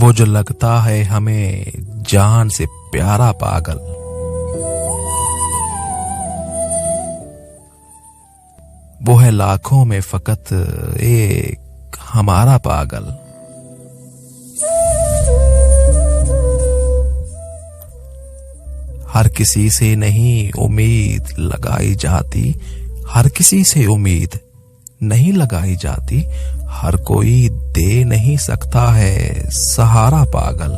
वो जो लगता है हमें जान से प्यारा पागल। वो है लाखों में फकत एक हमारा पागल। हर किसी से नहीं उम्मीद लगाई जाती, हर किसी से उम्मीद नहीं लगाई जाती, हर कोई दे नहीं सकता है सहारा पागल।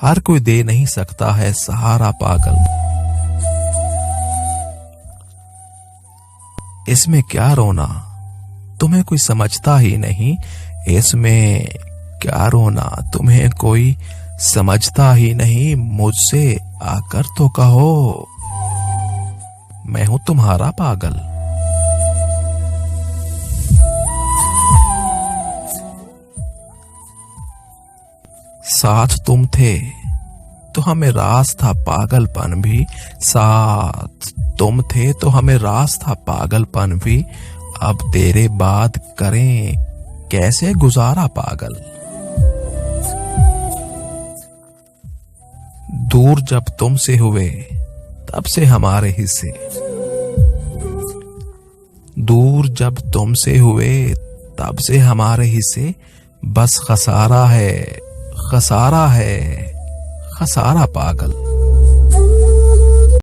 हर कोई दे नहीं सकता है सहारा पागल। इसमें क्या रोना, तुम्हें कोई समझता ही नहीं। इसमें क्या रोना, तुम्हें कोई समझता ही नहीं। मुझसे आकर तो कहो, मैं हूं तुम्हारा पागल। साथ तुम थे तो हमें रास था पागलपन भी, साथ तुम थे तो हमें रास था पागलपन भी। अब तेरे बाद करें कैसे गुजारा पागल। दूर जब तुमसे हुए तब से हमारे हिस्से, दूर जब तुमसे हुए तब से हमारे हिस्से। बस खसारा है, खसारा है, खसारा पागल।